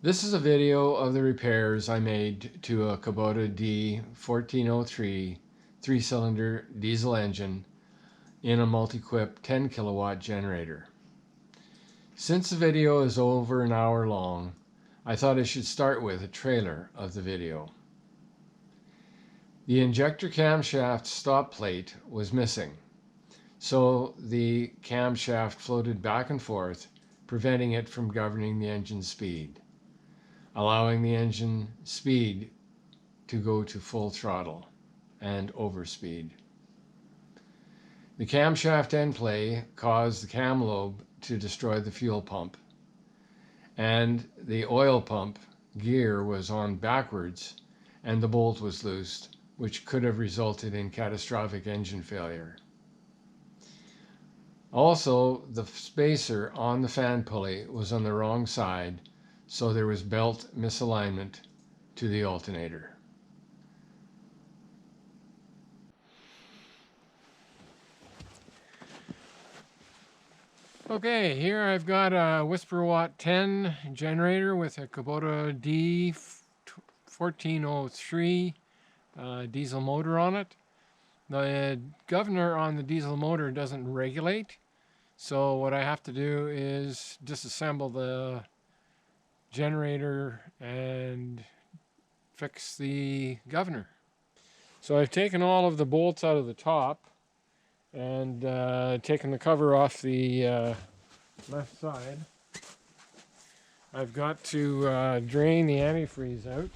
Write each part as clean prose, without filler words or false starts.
This is a video of the repairs I made to a Kubota D1403 3-cylinder diesel engine in a multi-Quip 10 kilowatt generator. Since the video is over an hour long, I thought I should start with a trailer of the video. The injector camshaft stop plate was missing, so the camshaft floated back and forth, preventing it from governing the engine's speed, allowing the engine speed to go to full throttle and overspeed. The camshaft end play caused the cam lobe to destroy the fuel pump, and the oil pump gear was on backwards and the bolt was loosed, which could have resulted in catastrophic engine failure. Also, the spacer on the fan pulley was on the wrong side, so there was belt misalignment to the alternator. Okay, here I've got a WhisperWatt 10 generator with a Kubota D1403 diesel motor on it. The governor on the diesel motor doesn't regulate, so what I have to do is disassemble the generator and fix the governor. So I've taken all of the bolts out of the top and taken the cover off the left side. I've got to drain the antifreeze out.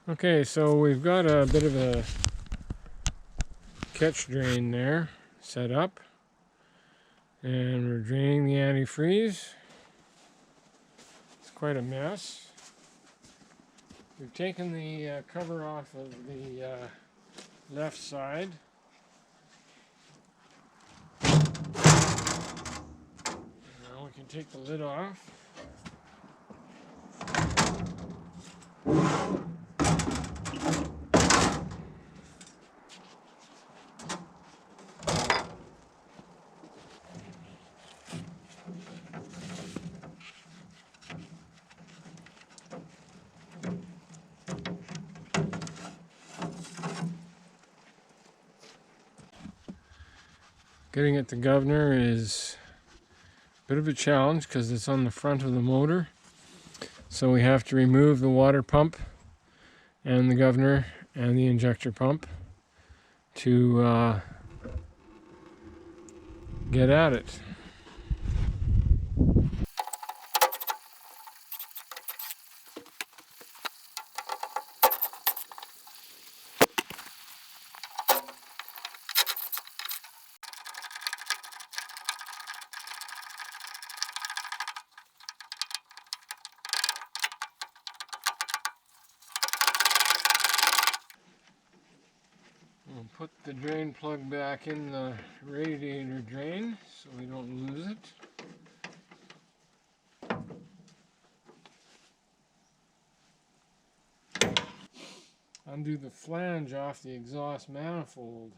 Okay, so we've got a bit of a catch drain there set up, and we're draining the antifreeze. It's quite a mess. We've taken the cover off of the left side. Now we can take the lid off. Getting at the governor is a bit of a challenge because it's on the front of the motor. So we have to remove the water pump and the governor and the injector pump to get at it. We'll put the drain plug back in the radiator drain so we don't lose it. Undo the flange off the exhaust manifold.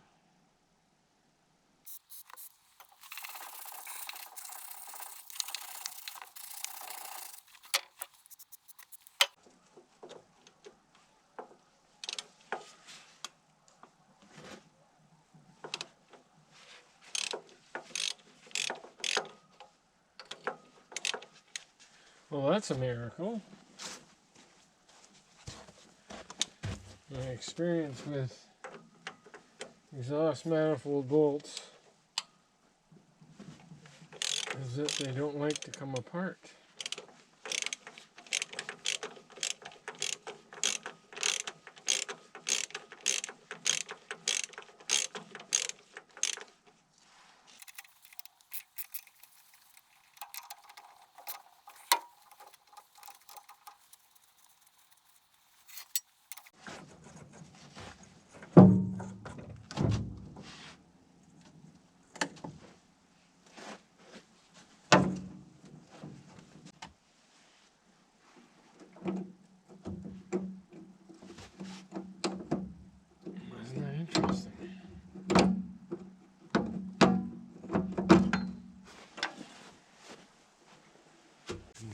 Well, that's a miracle. My experience with exhaust manifold bolts is that they don't like to come apart.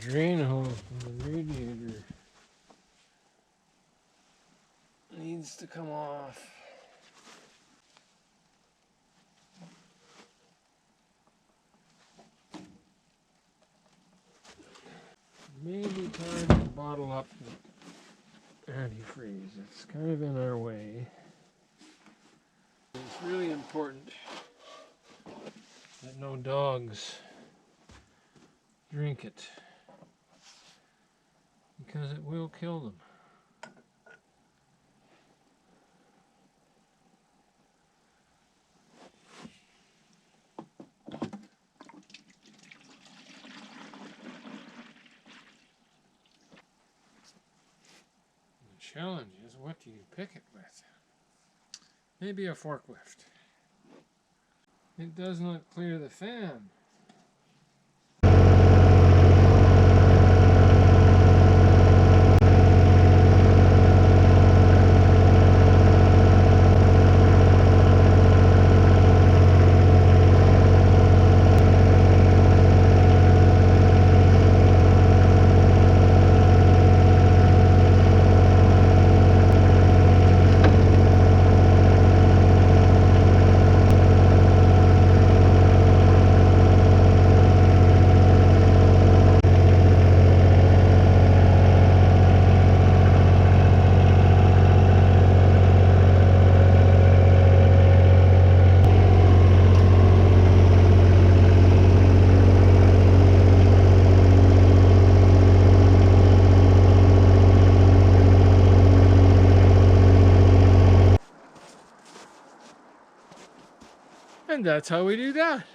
drain hose from the radiator needs to come off. Maybe time to bottle up the antifreeze. It's kind of in our way. It's really important that no dogs drink it, because it will kill them. The challenge is, what do you pick it with? Maybe a forklift. It does not clear the fan. And that's how we do that.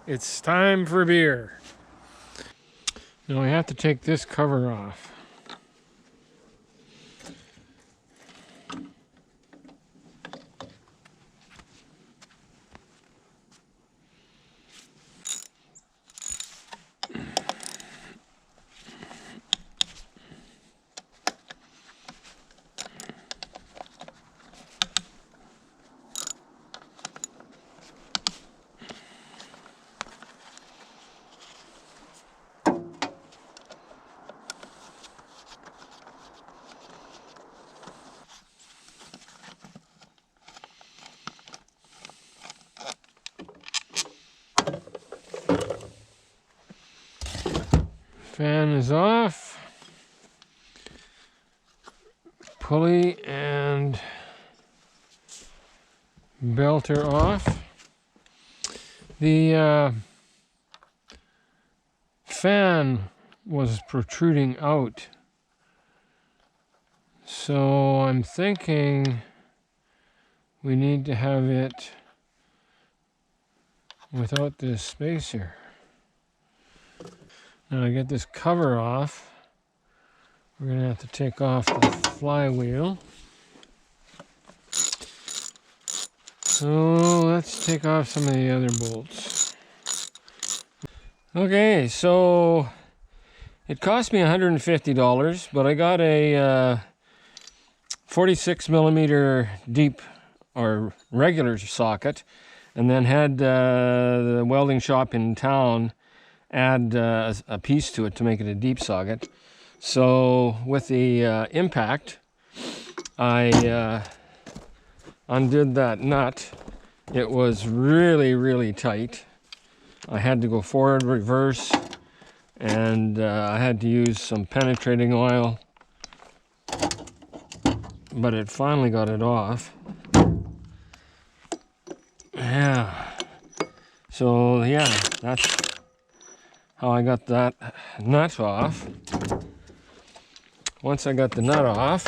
It's time for beer. Now I have to take this cover off. Fan is off. Pulley and belt are off. The fan was protruding out, so I'm thinking we need to have it without this space here. Now I get this cover off. We're going to have to take off the flywheel. So let's take off some of the other bolts. Okay, so it cost me $150, but I got a 46 millimeter deep or regular socket, and then had the welding shop in town add a piece to it to make it a deep socket. So with the impact, I undid that nut. It was really, really tight. I had to go forward, reverse, and I had to use some penetrating oil, but it finally got it off. Yeah. So yeah, that's how I got that nut off. Once I got the nut off,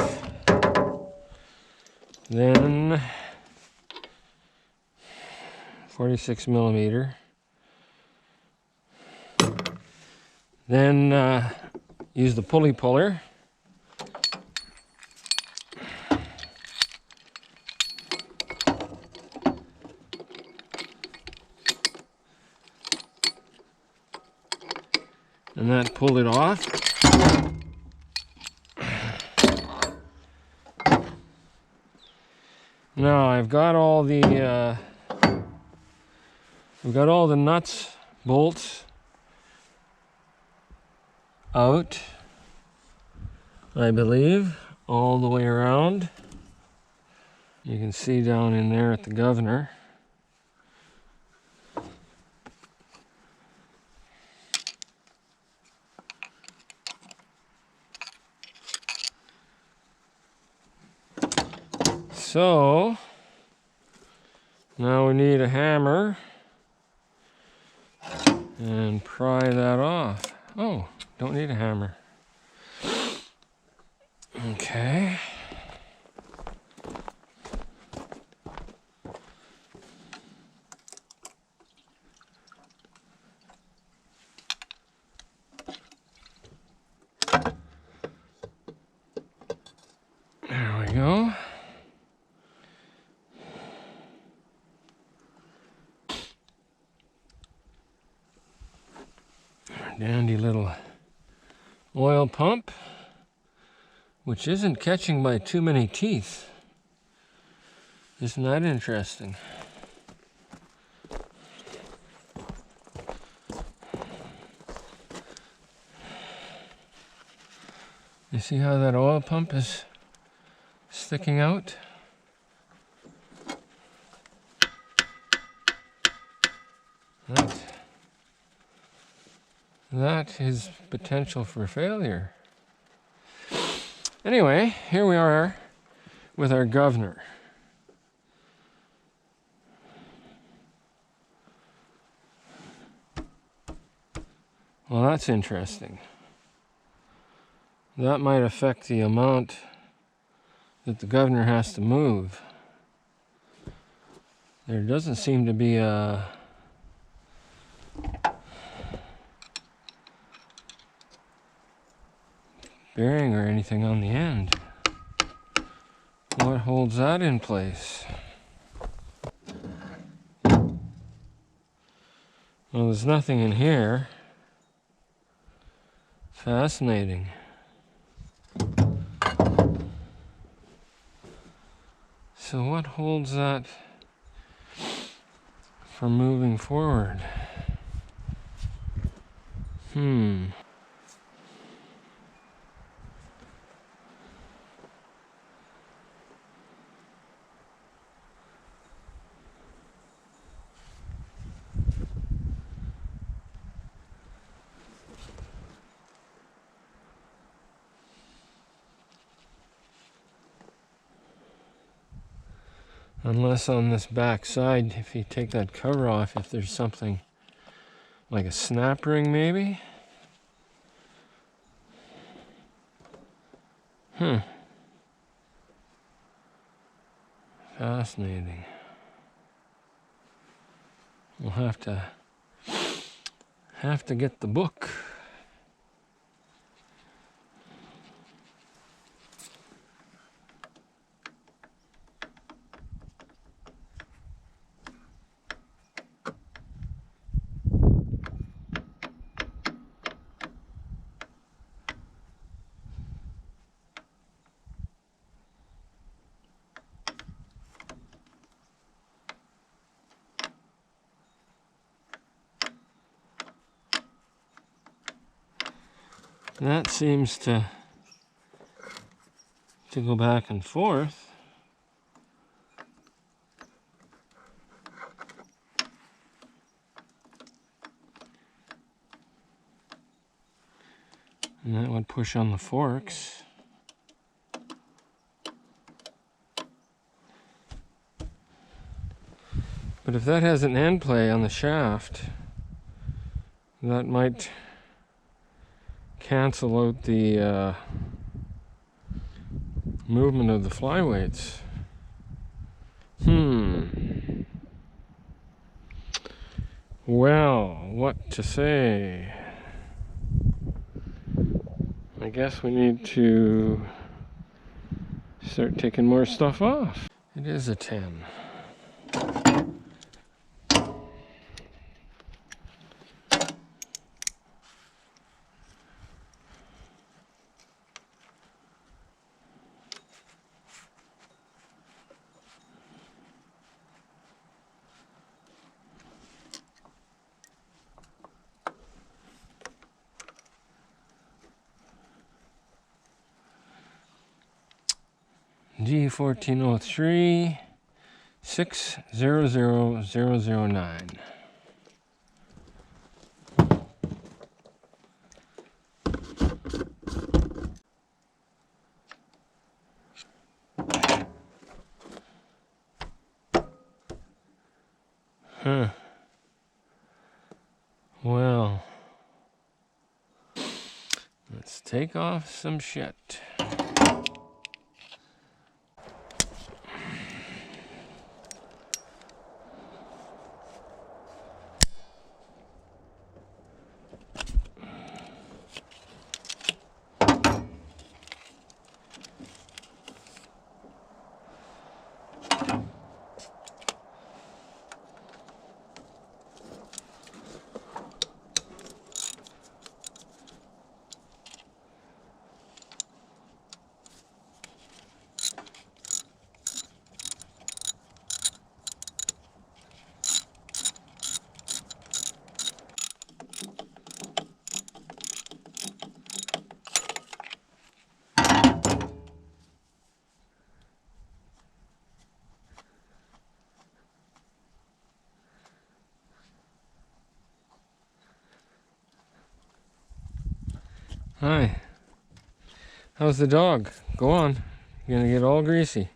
then 46 millimeter. Then use the pulley puller. And that pulled it off. Now I've got all the nuts, bolts out, I believe, all the way around. You can see down in there at the governor. So now we need a hammer and pry that off. Oh, don't need a hammer. Okay. There we go. Our dandy little oil pump, which isn't catching by too many teeth. Isn't that interesting? You see how that oil pump is sticking out? That is potential for failure. Anyway, here we are with our governor. Well, that's interesting. That might affect the amount that the governor has to move. There doesn't seem to be a bearing or anything on the end. What holds that in place? Well, there's nothing in here. Fascinating. So what holds that from moving forward? Unless on this back side, if you take that cover off, if there's something like a snap ring maybe? Fascinating. We'll have to get the book. That seems to go back and forth. And that would push on the forks. But if that has an end play on the shaft, that might cancel out the movement of the flyweights. Well, what to say? I guess we need to start taking more stuff off. It is a 10. D1403 600009. Huh. Well, let's take off some shit. Hi. How's the dog? Go on. You're gonna get all greasy.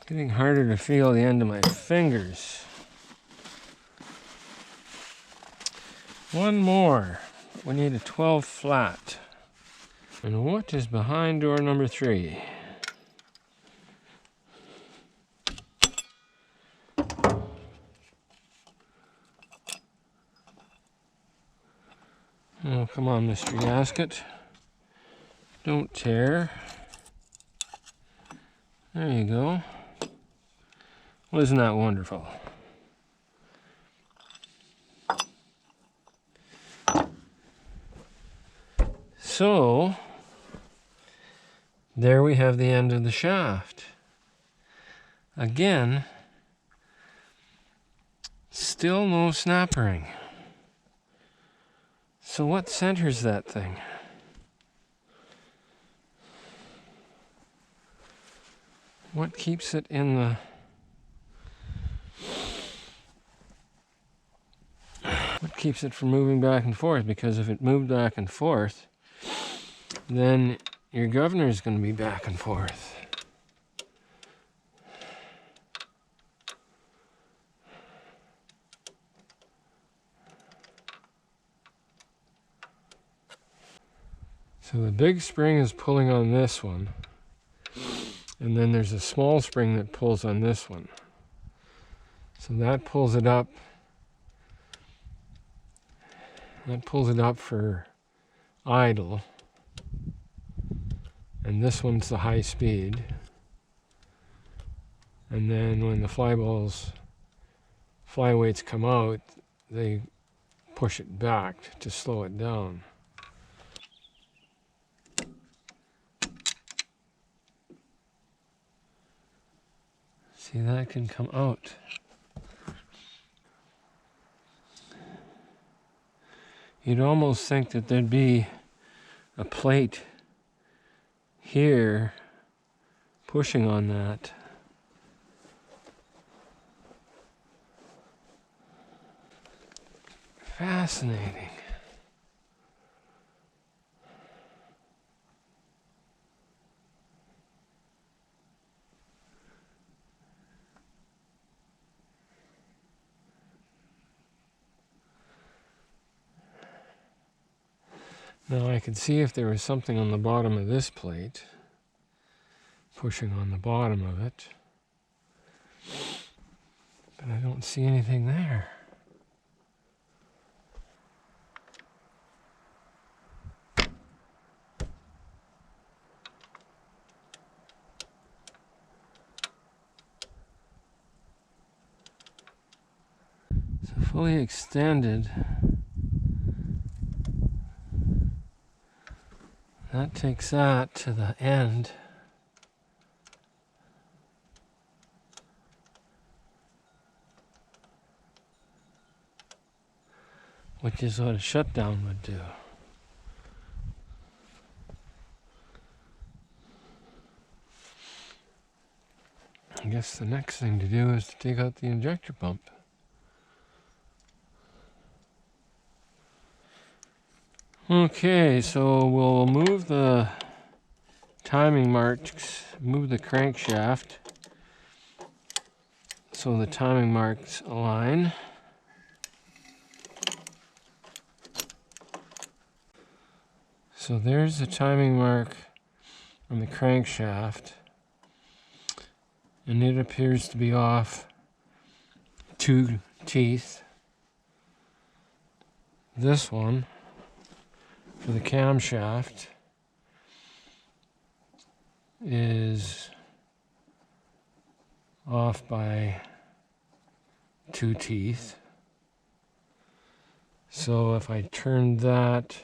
Getting harder to feel the end of my fingers. One more. We need a 12 flat. And what is behind door number 3? Oh, come on, Mr. Gasket. Don't tear. There you go. Well, isn't that wonderful? So, there we have the end of the shaft. Again, still no snappering. So what centers that thing? What keeps it in the... What keeps it from moving back and forth? Because if it moved back and forth, then your governor is going to be back and forth. So the big spring is pulling on this one, and then there's a small spring that pulls on this one. So that pulls it up. That pulls it up for idle. And this one's the high speed. And then when the flyweights come out, they push it back to slow it down. See, that can come out. You'd almost think that there'd be a plate here pushing on that. Fascinating. Now I could see if there was something on the bottom of this plate, pushing on the bottom of it, but I don't see anything there. So fully extended. That takes that to the end. which is what a shutdown would do. I guess the next thing to do is to take out the injector pump. Okay, so we'll move the timing marks, move the crankshaft so the timing marks align. So there's the timing mark on the crankshaft, and it appears to be off 2 teeth. This one for the camshaft is off by 2 teeth. So if I turn that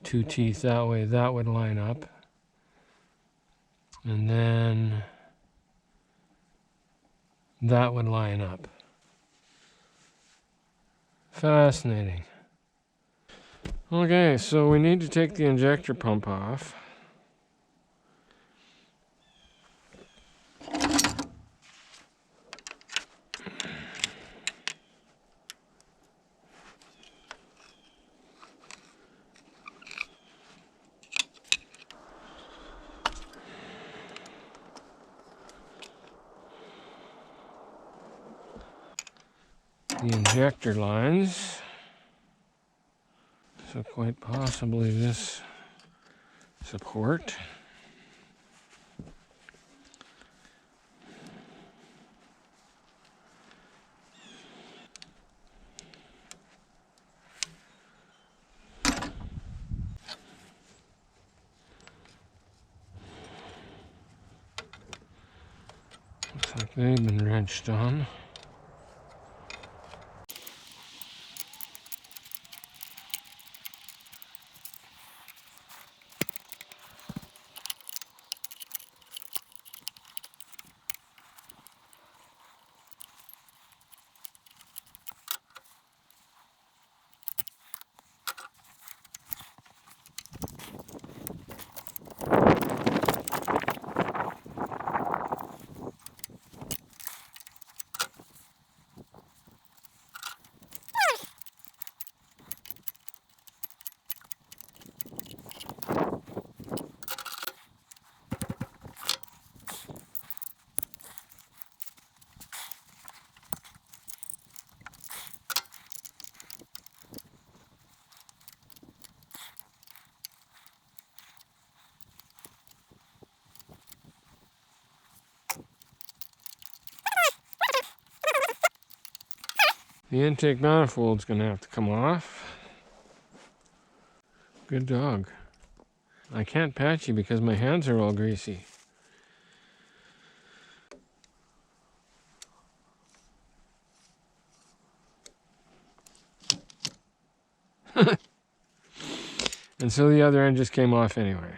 2 teeth that way, that would line up. And then that would line up. Fascinating. Okay, so we need to take the injector pump off. The injector lines, so quite possibly this support. Looks like they've been wrenched on. The intake manifold's going to have to come off. Good dog. I can't patch you because my hands are all greasy. And so the other end just came off anyway.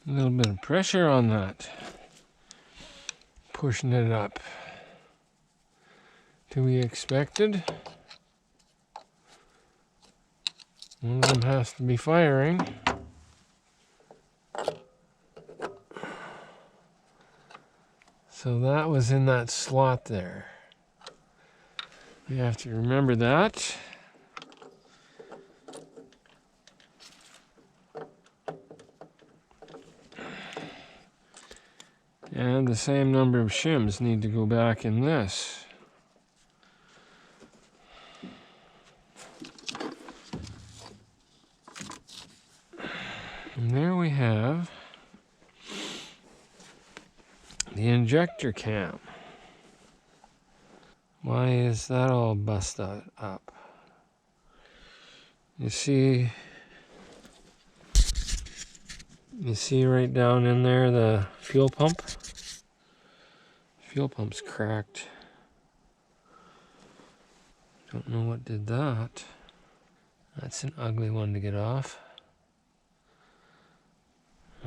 A little bit of pressure on that, pushing it up to be expected. One of them has to be firing. So that was in that slot there. You have to remember that. And the same number of shims need to go back in this. And there we have the injector cam. Why is that all busted up? You see right down in there the fuel pump? Fuel pump's cracked. Don't know what did that. That's an ugly one to get off.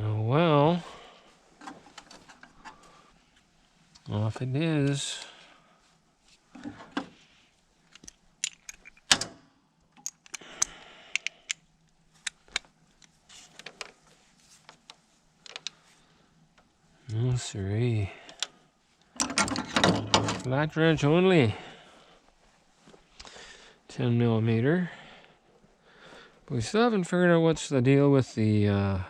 Oh well. Off it is. No siree. Flat wrench only. 10 millimeter. But we still haven't figured out what's the deal with the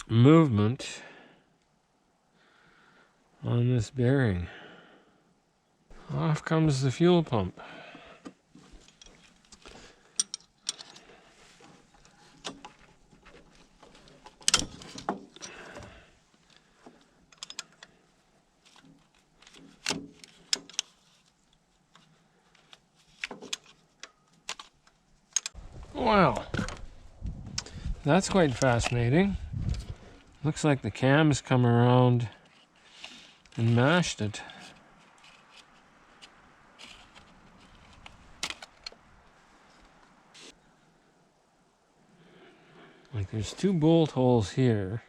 movement on this bearing. Off comes the fuel pump. Wow, that's quite fascinating. Looks like the cam's come around and mashed it. Like there's two bolt holes here,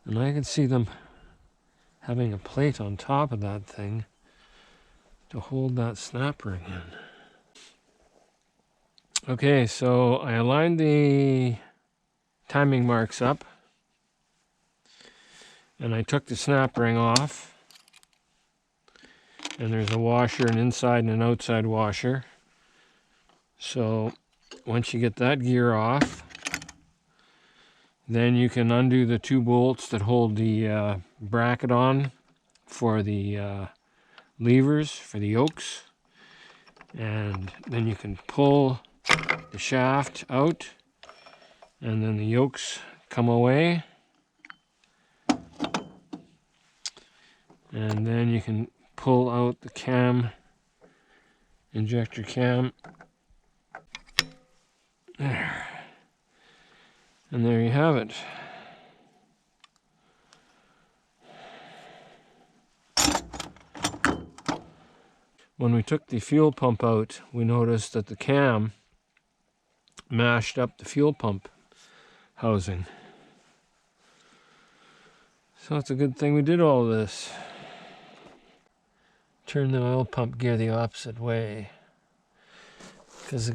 and I can see them having a plate on top of that thing to hold that snap ring in. Okay, so I aligned the timing marks up, and I took the snap ring off, and there's a washer, an inside and an outside washer. So once you get that gear off, then you can undo the two bolts that hold the bracket on for the levers for the yokes, and then you can pull the shaft out, and then the yokes come away, and then you can pull out the cam, injector cam. There. And there you have it. When we took the fuel pump out, we noticed that the cam mashed up the fuel pump housing. So it's a good thing we did all this. Turn the oil pump gear the opposite way, because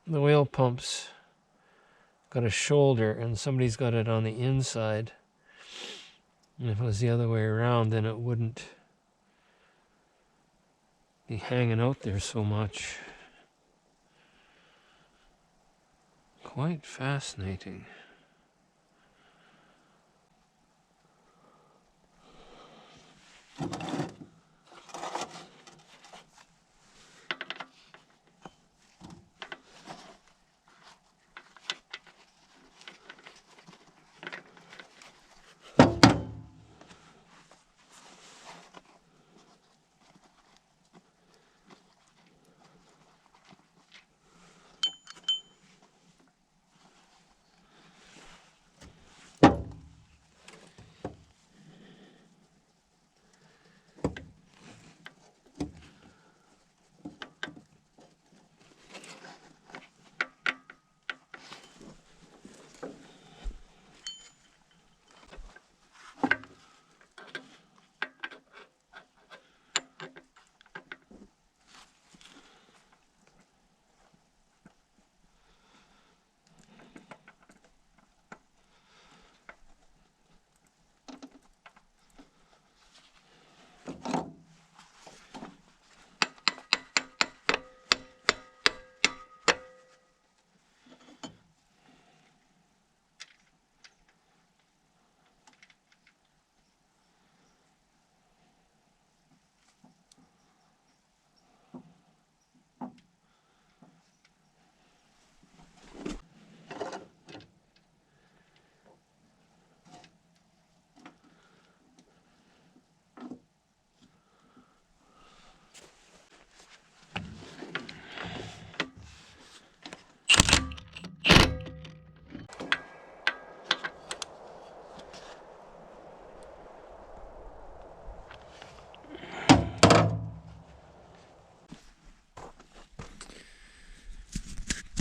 the oil pump's got a shoulder and somebody's got it on the inside. And if it was the other way around, then it wouldn't be hanging out there so much. Quite fascinating.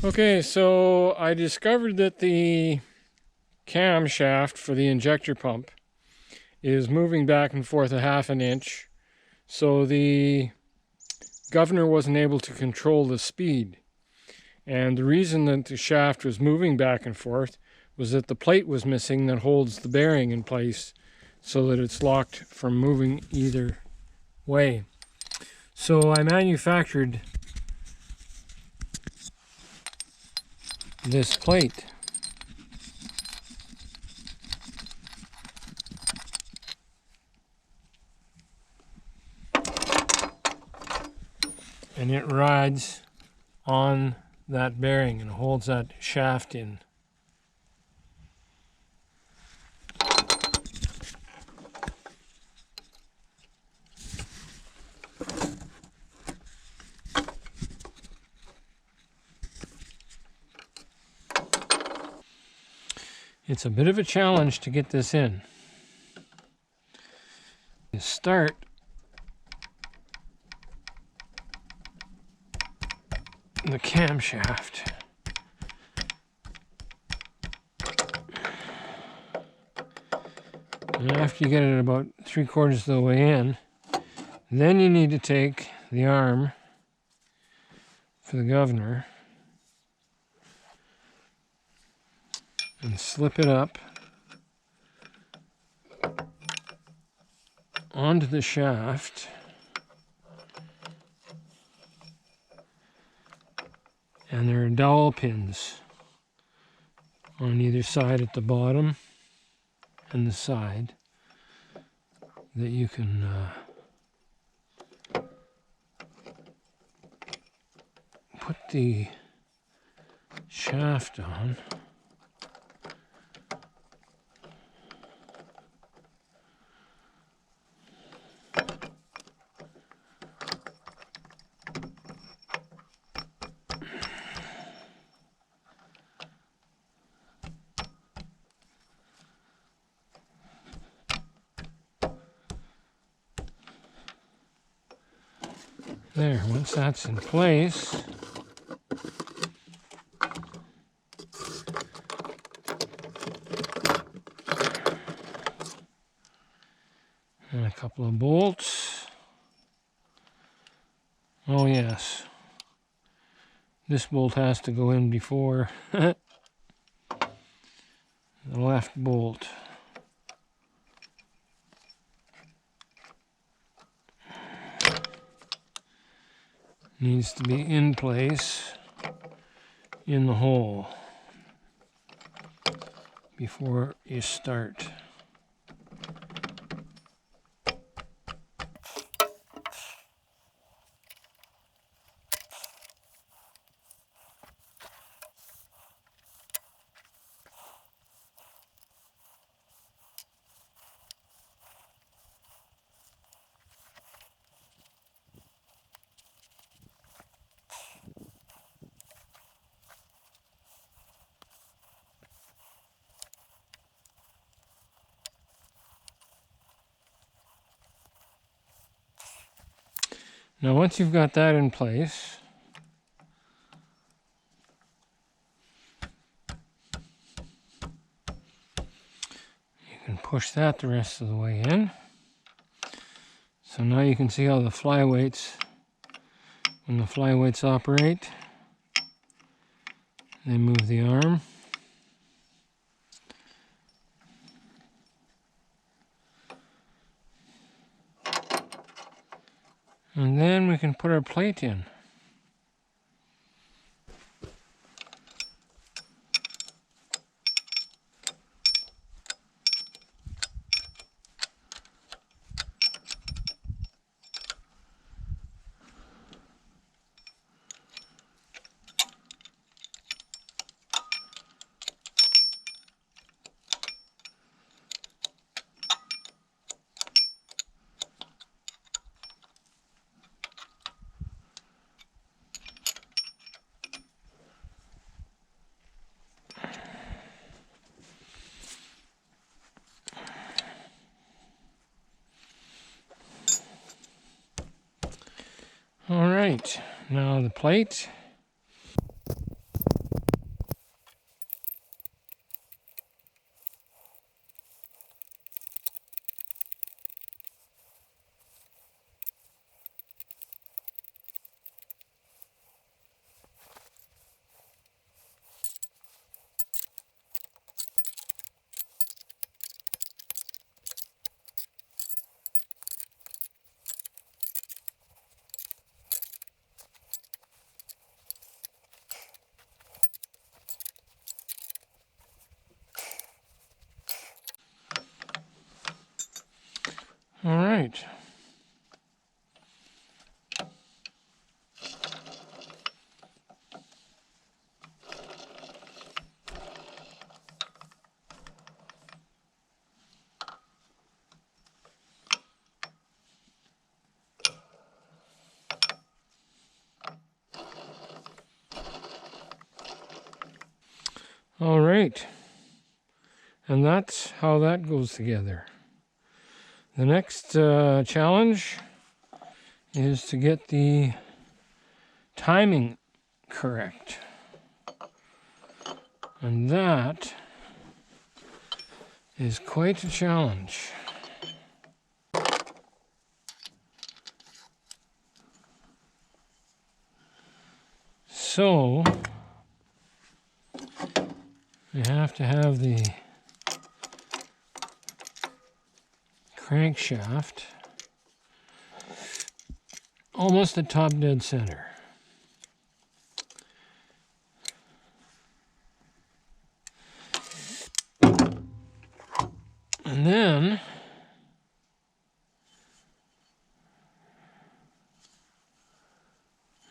Okay, so I discovered that the camshaft for the injector pump is moving back and forth a half an inch. So the governor wasn't able to control the speed. And the reason that the shaft was moving back and forth was that the plate was missing that holds the bearing in place so that it's locked from moving either way. So I manufactured this plate. And it rides on that bearing and holds that shaft in. It's a bit of a challenge to get this in. You start the camshaft. And after you get it about 3/4 of the way in, then you need to take the arm for the governor and slip it up onto the shaft. And there are dowel pins on either side at the bottom and the side that you can put the shaft on. There, once that's in place, and a couple of bolts. Oh yes, this bolt has to go in before the left bolt. Needs to be in place in the hole before you start. Now once you've got that in place, you can push that the rest of the way in. So now you can see how the flyweights, when the flyweights operate, they move the arm. And then we can put our plate in. All right, now the plate. right. All right. And that's how that goes together. The next challenge is to get the timing correct. And that is quite a challenge. So, we have to have the crankshaft almost at top dead center. And then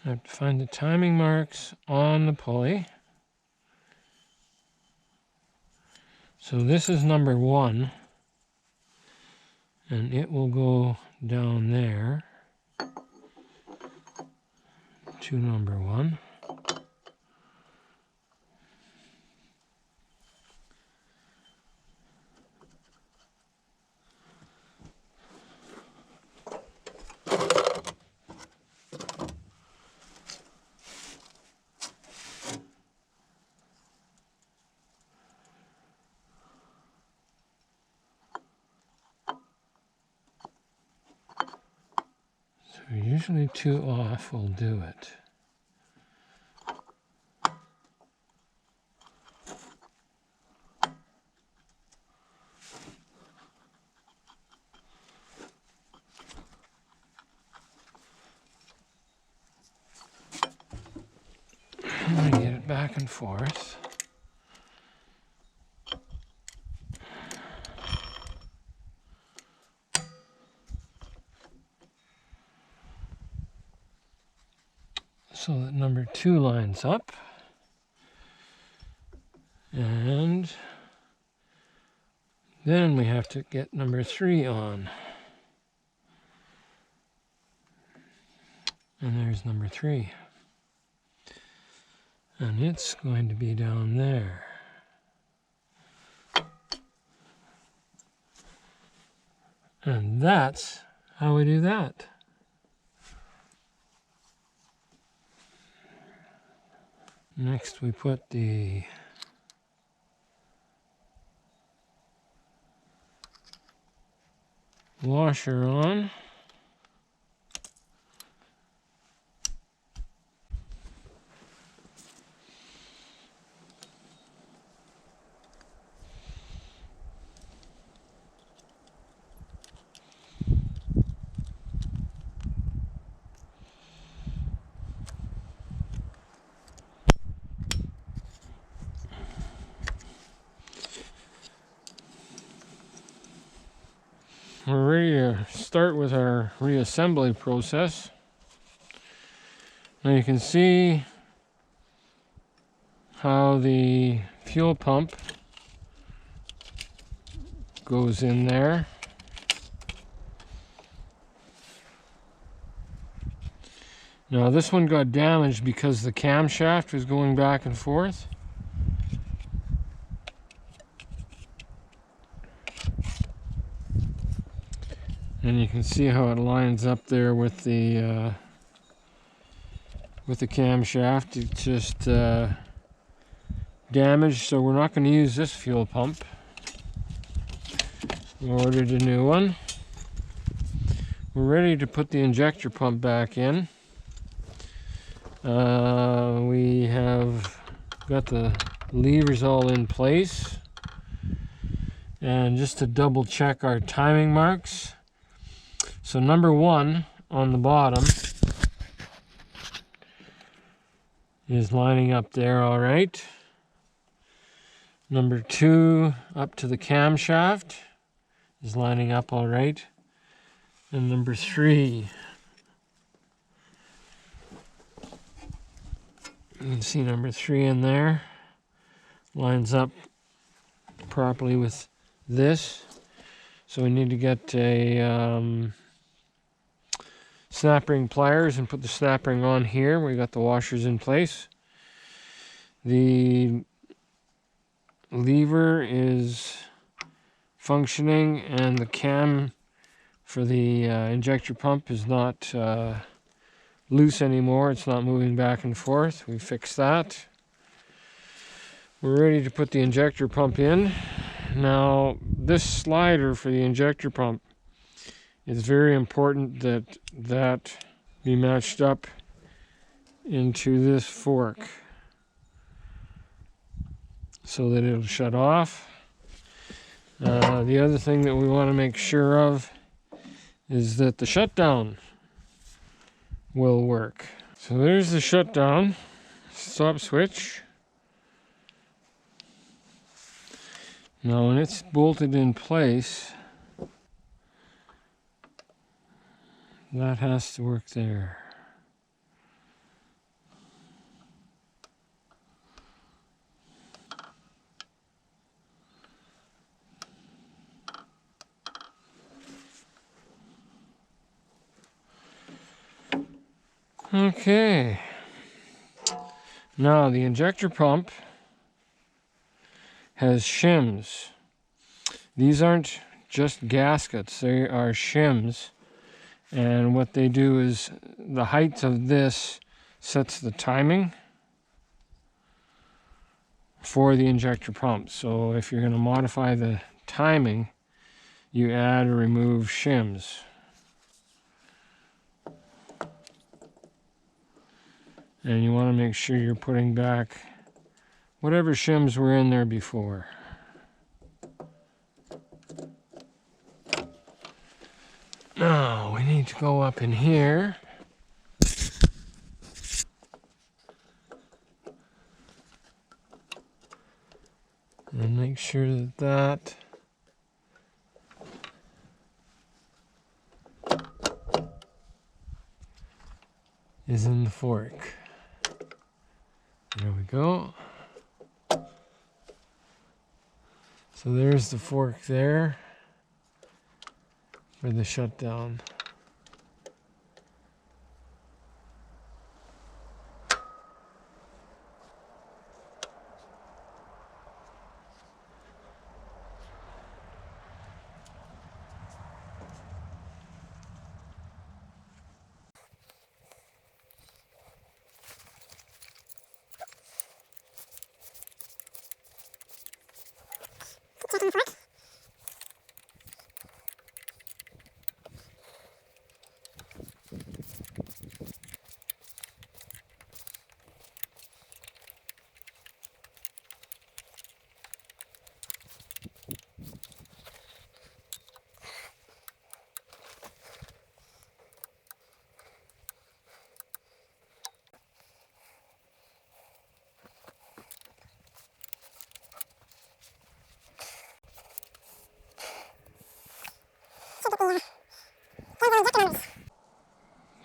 I have to find the timing marks on the pulley. So this is number 1, and it will go down there to number 1. Usually 2 off will do it. I'm going to get it back and forth. So that number 2 lines up, and then we have to get number 3 on. And there's number 3. And it's going to be down there. And that's how we do that. Next we put the washer on. We're ready to start with our reassembly process. Now you can see how the fuel pump goes in there. Now this one got damaged because the camshaft was going back and forth. And you can see how it lines up there with the camshaft. It's just damaged, so we're not going to use this fuel pump. We ordered a new one. We're ready to put the injector pump back in. We have got the levers all in place. And just to double check our timing marks. So number 1 on the bottom is lining up there all right. Number 2 up to the camshaft is lining up all right. And number 3. You can see number 3 in there. Lines up properly with this. So we need to get a snap ring pliers and put the snap ring on here. We got the washers in place. The lever is functioning and the cam for the injector pump is not loose anymore. It's not moving back and forth. We fixed that. We're ready to put the injector pump in. Now, this slider for the injector pump, it's very important that be matched up into this fork so that it'll shut off. The other thing that we want to make sure of is that the shutdown will work. So there's the shutdown stop switch. Now when it's bolted in place, that has to work there. Okay. Now the injector pump has shims. These aren't just gaskets, they are shims. And what they do is the height of this sets the timing for the injector pump. So if you're going to modify the timing, you add or remove shims. And you want to make sure you're putting back whatever shims were in there before. Now we need to go up in here and make sure that that is in the fork. There we go. So there's the fork there for the shutdown.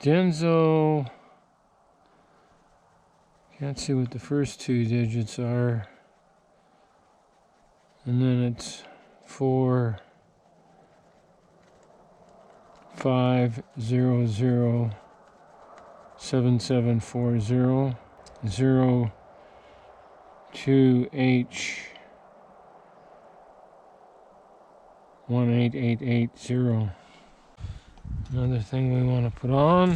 Denso, can't see what the first 2 digits are, and then it's 4 5 0 0 7 7 4 0 0 2 H 1 8 8 8 0. Another thing we want to put on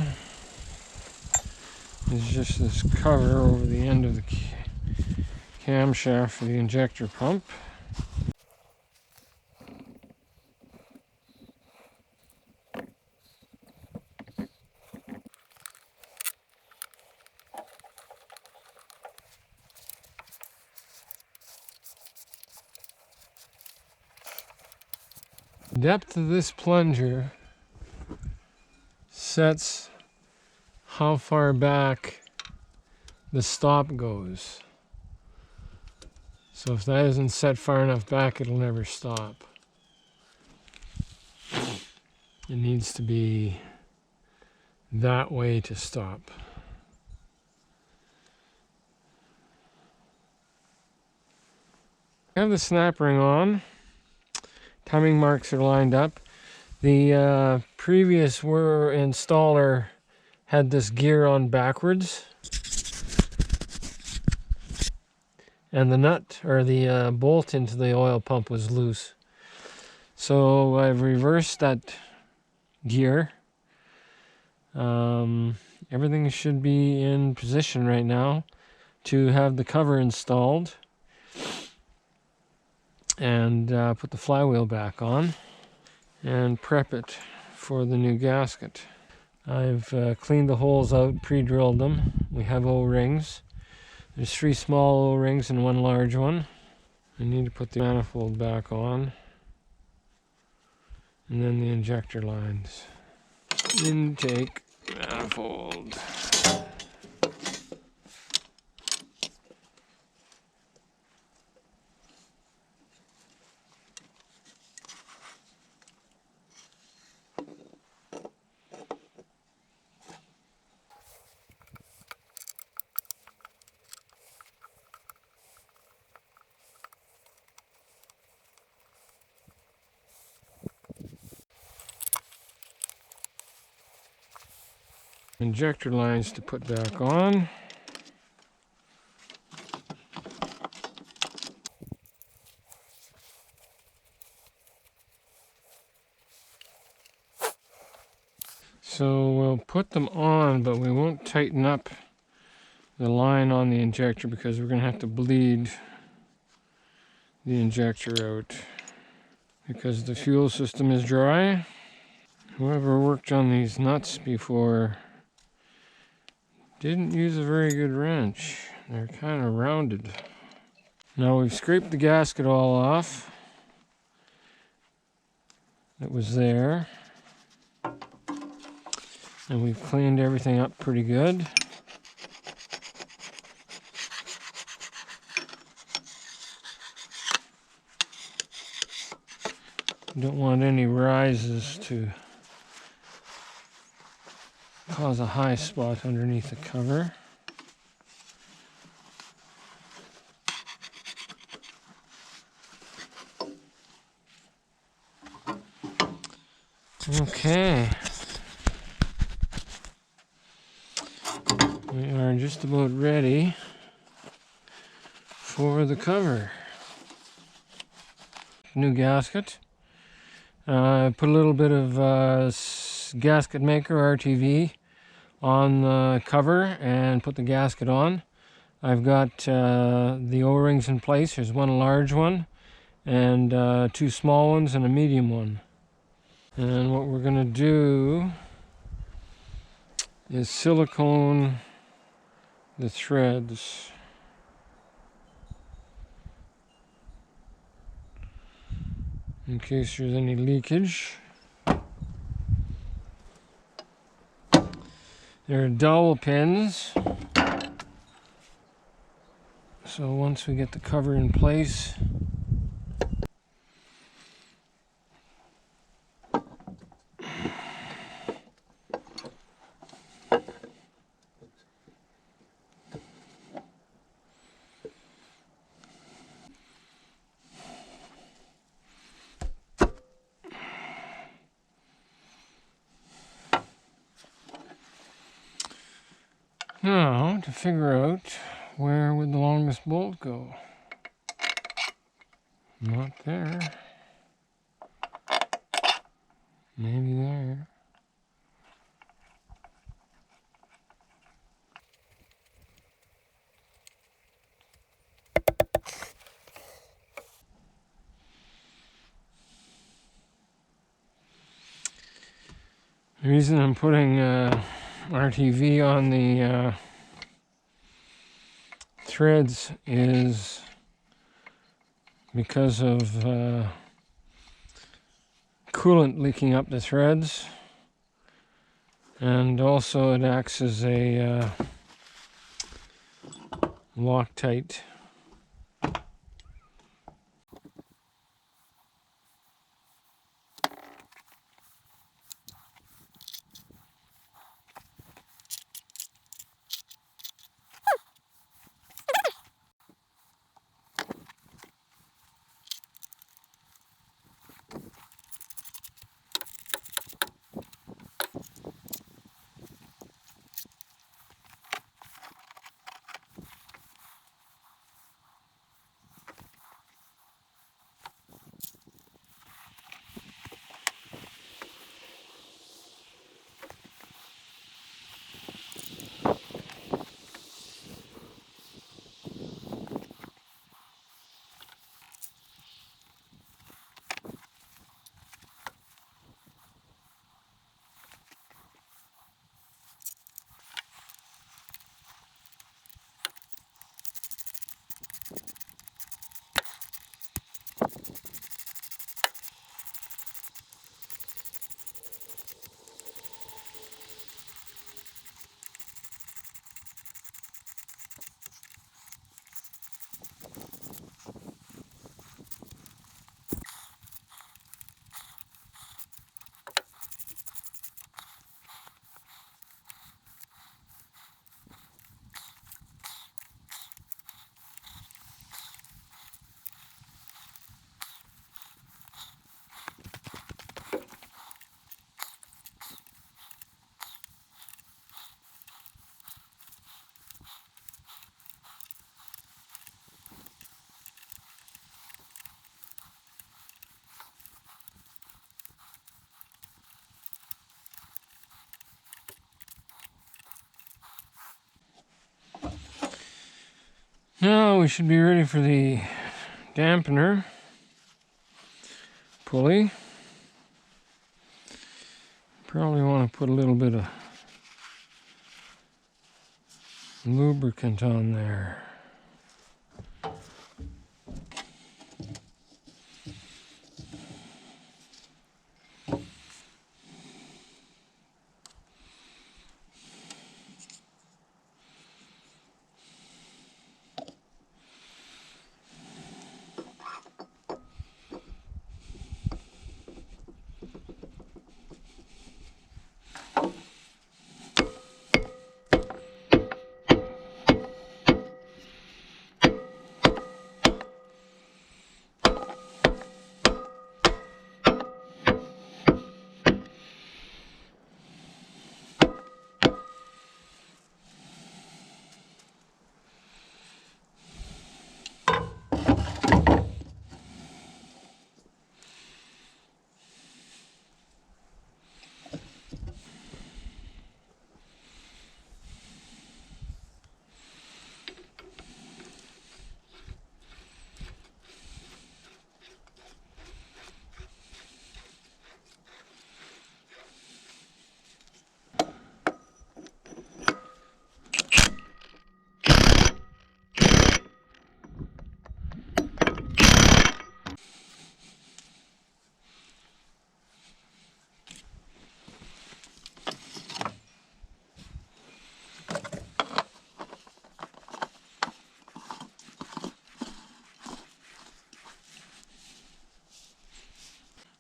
is just this cover over the end of the camshaft for the injector pump. The depth of this plunger sets how far back the stop goes. So if that isn't set far enough back, it'll never stop. It needs to be that way to stop. I have the snap ring on. Timing marks are lined up. The previous installer had this gear on backwards, and the nut or the bolt into the oil pump was loose. So I've reversed that gear. Everything should be in position right now to have the cover installed and put the flywheel back on and prep it for the new gasket. I've cleaned the holes out, pre-drilled them. We have O-rings. There's 3 small O-rings and 1 large one. I need to put the manifold back on, and then the injector lines. Intake manifold. Injector lines to put back on. So we'll put them on, but we won't tighten up the line on the injector because we're going to have to bleed the injector out because the fuel system is dry. Whoever worked on these nuts before didn't use a very good wrench. They're kind of rounded. Now we've scraped the gasket all off that was there, and we've cleaned everything up pretty good. Don't want any rises to cause a high spot underneath the cover. Okay. We are just about ready for the cover. New gasket. Put a little bit of gasket maker RTV on the cover and put the gasket on. I've got the O-rings in place. There's 1 large one and 2 small ones and a medium one. And what we're going to do is silicone the threads. In case there's any leakage. There are dowel pins. So once we get the cover in place, now to figure out where would the longest bolt go. Not there. Maybe there. The reason I'm putting RTV on the threads is because of coolant leaking up the threads, and also it acts as a Loctite. Now we should be ready for the dampener pulley. Probably want to put a little bit of lubricant on there.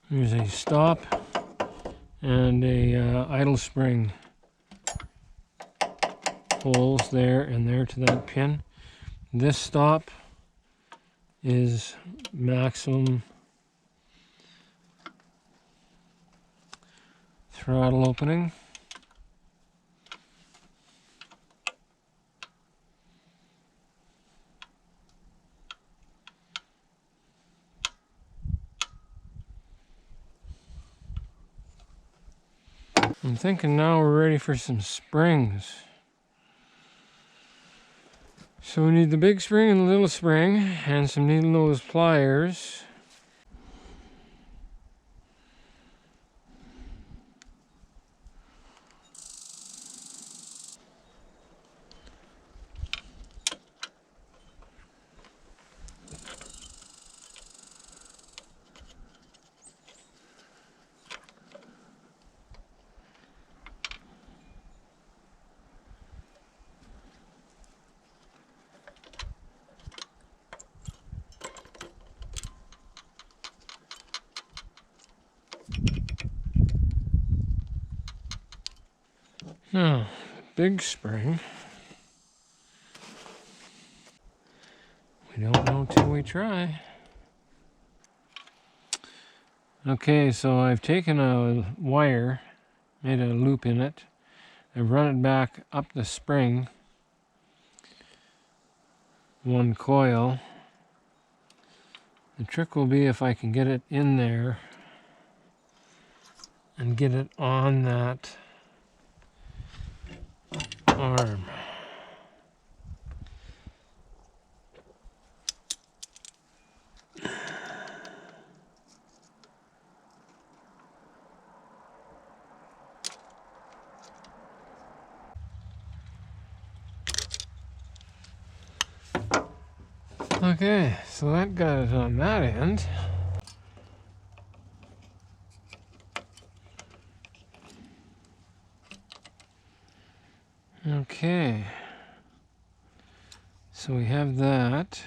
There's a stop and a idle spring holes there and there to that pin. This stop is maximum throttle opening. I'm thinking now we're ready for some springs. So we need the big spring and the little spring and some needle nose pliers. Now, big spring. We don't know till we try. Okay, so I've taken a wire, made a loop in it, I've run it back up the spring, one coil. The trick will be if I can get it in there and get it on that arm. Okay, so that got it on that end. Okay, so we have that.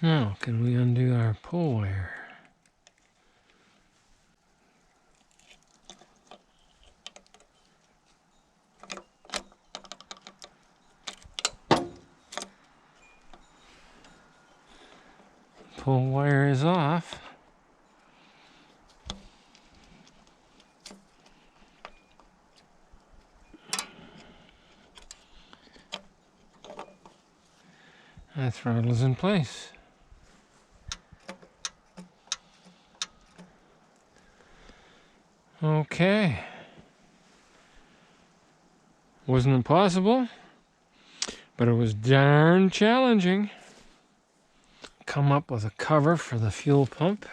Now, can we undo our pull wire? Pull wire is off. That throttle's in place. Okay. Wasn't impossible, but it was darn challenging. Come up with a cover for the fuel pump,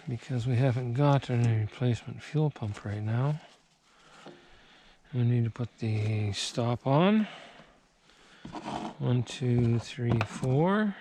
because we haven't got any replacement fuel pump right now. We need to put the stop on. 1, 2, 3, 4.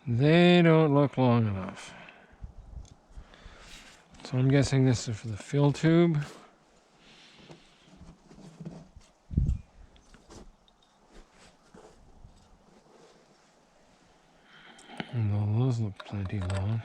They don't look long enough. So I'm guessing this is for the fill tube. Although those look plenty long.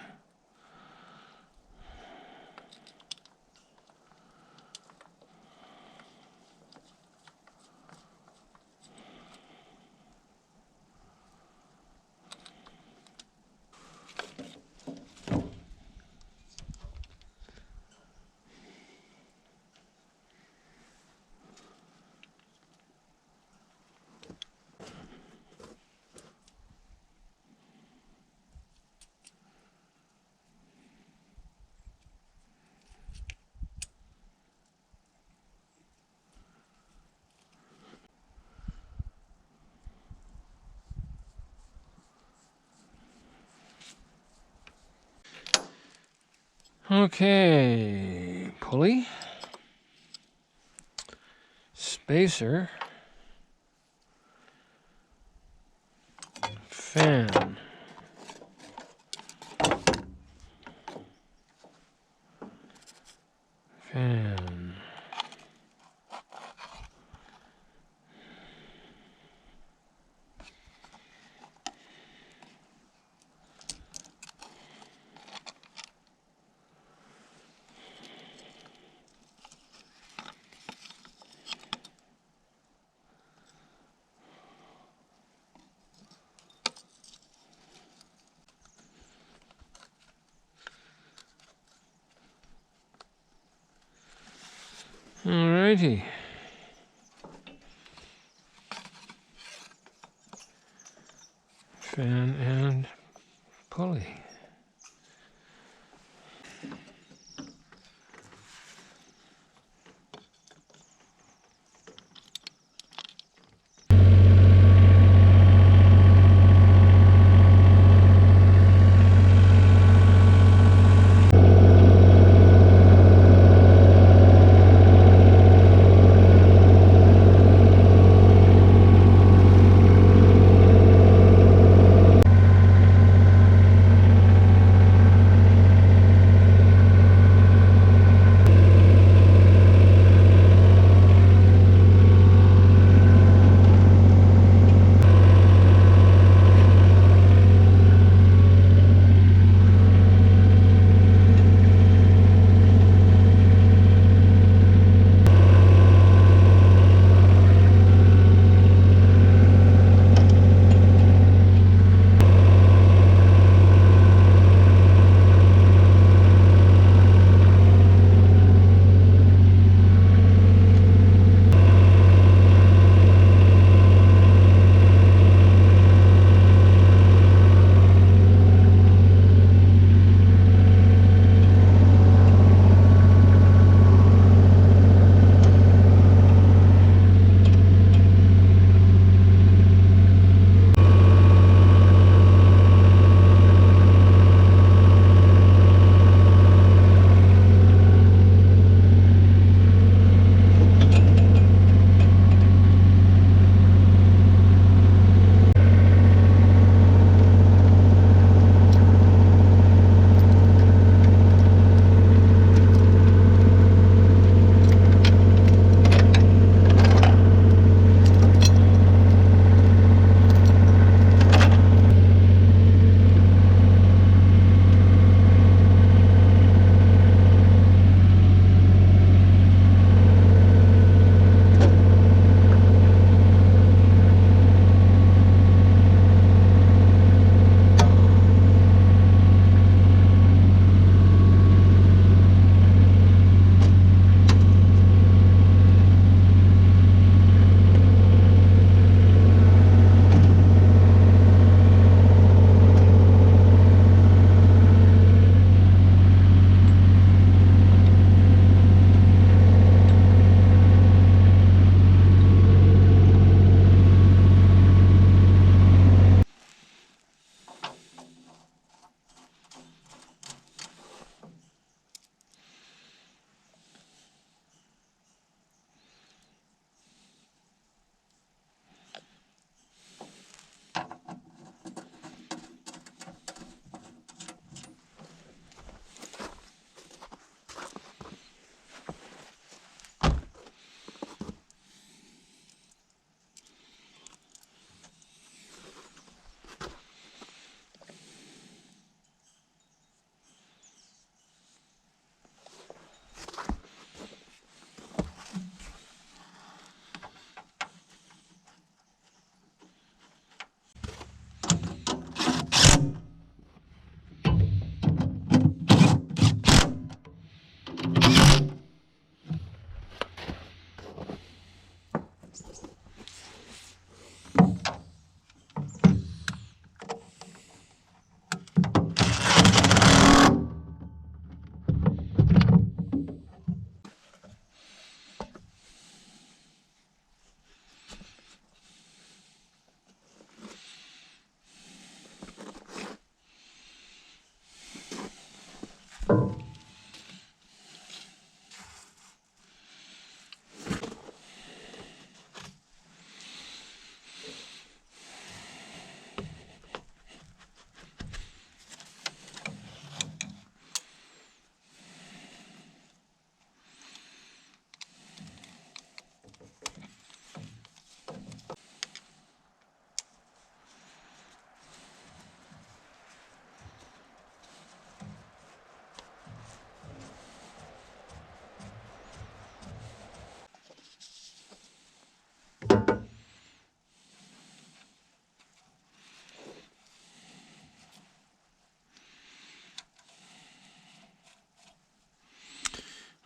Okay, pulley, spacer, fan, fan, alrighty. Fan and pulley.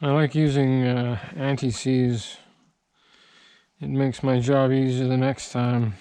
I like using anti-seize. It makes my job easier the next time.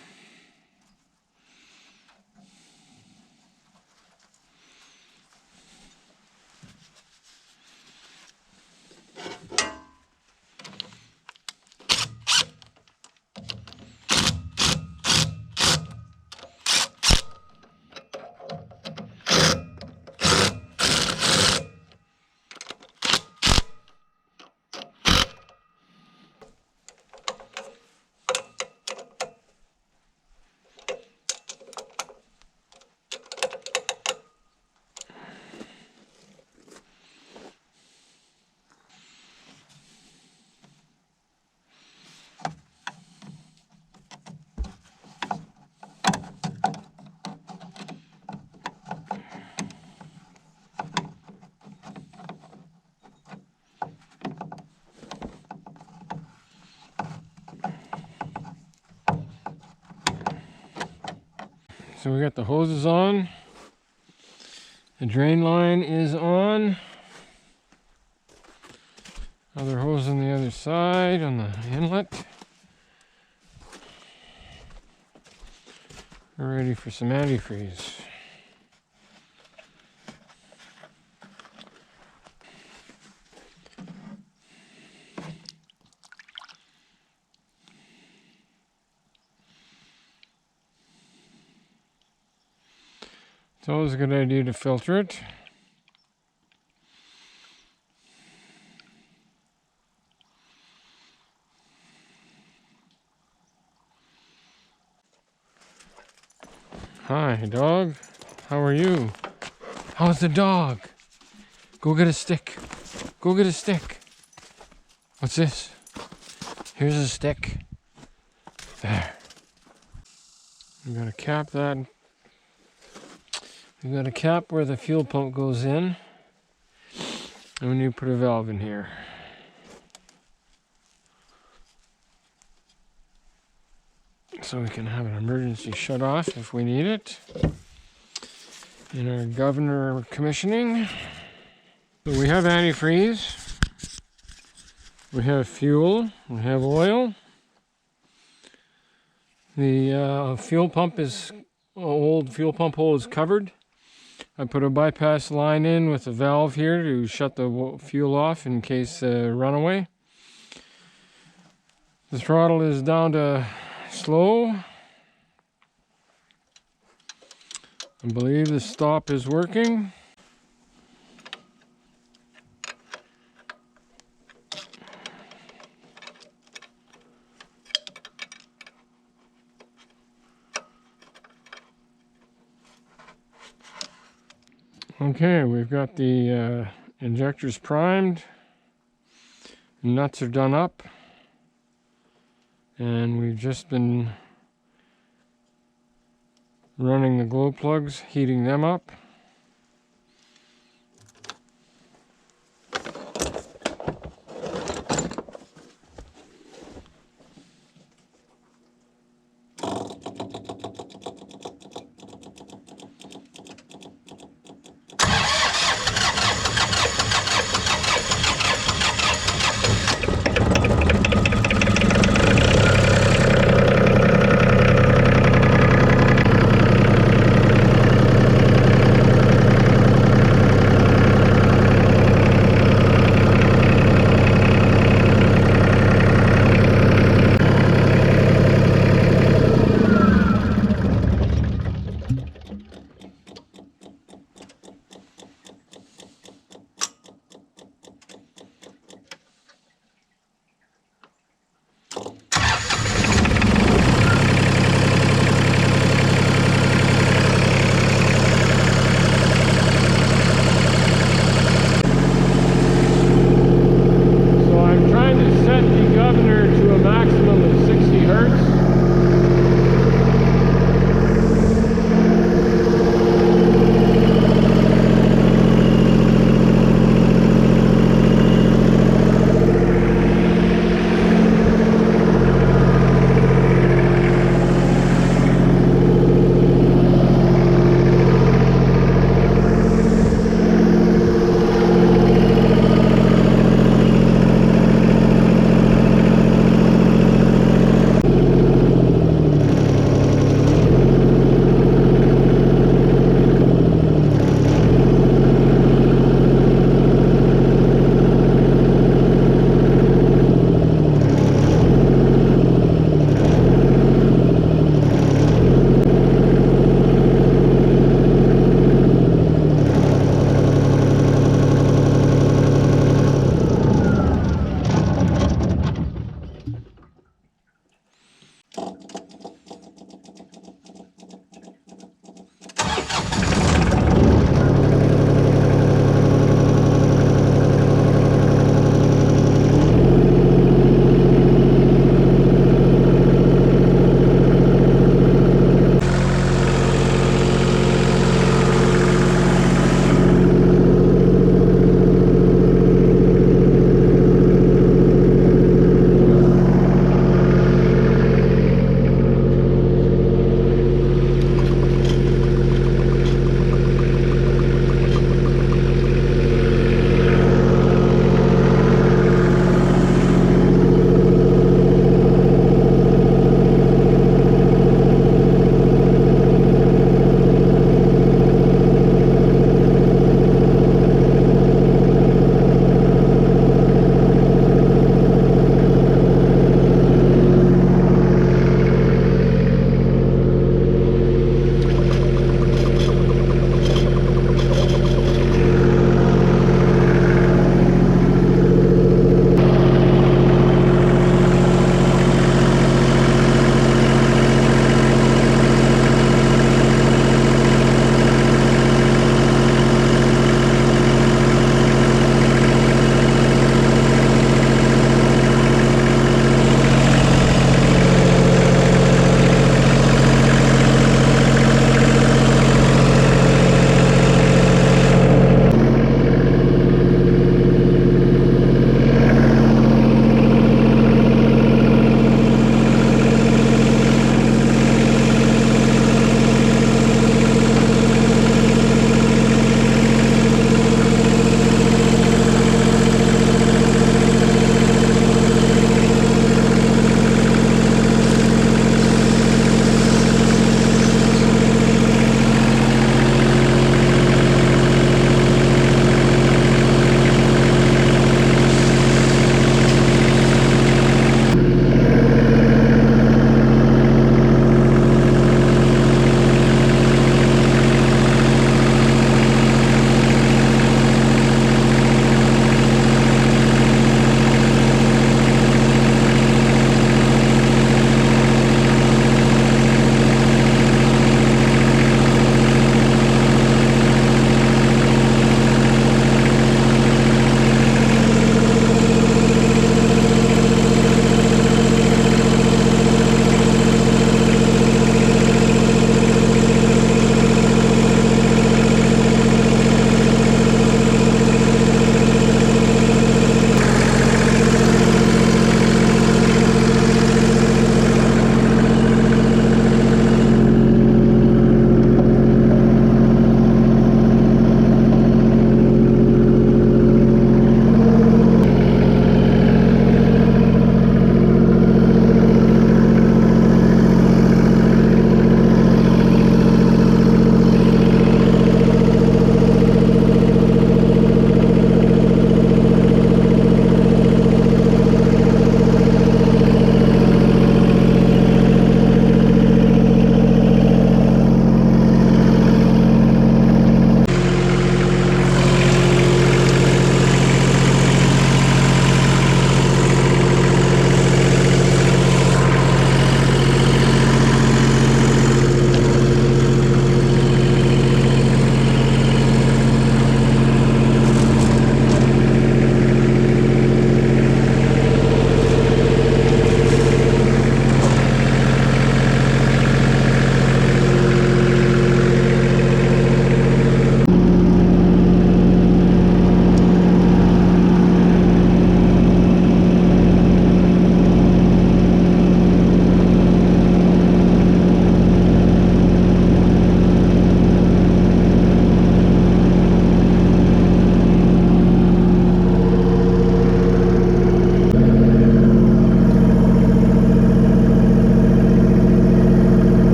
So we got the hoses on. The drain line is on. Other hose on the other side on the inlet. We're ready for some antifreeze. It's always a good idea to filter it. Hi, dog. How are you? How's the dog? Go get a stick. Go get a stick. What's this? Here's a stick. There. We gotta cap that. We got a cap where the fuel pump goes in. And we need to put a valve in here. So we can have an emergency shut off if we need it. In our Governor commissioning. So we have antifreeze. We have fuel. We have oil. The fuel pump is, old fuel pump hole is covered. I put a bypass line in with a valve here to shut the fuel off in case runaway. The throttle is down to slow. I believe the stop is working. Okay, we've got the injectors primed, nuts are done up, and we've just been running the glow plugs, heating them up.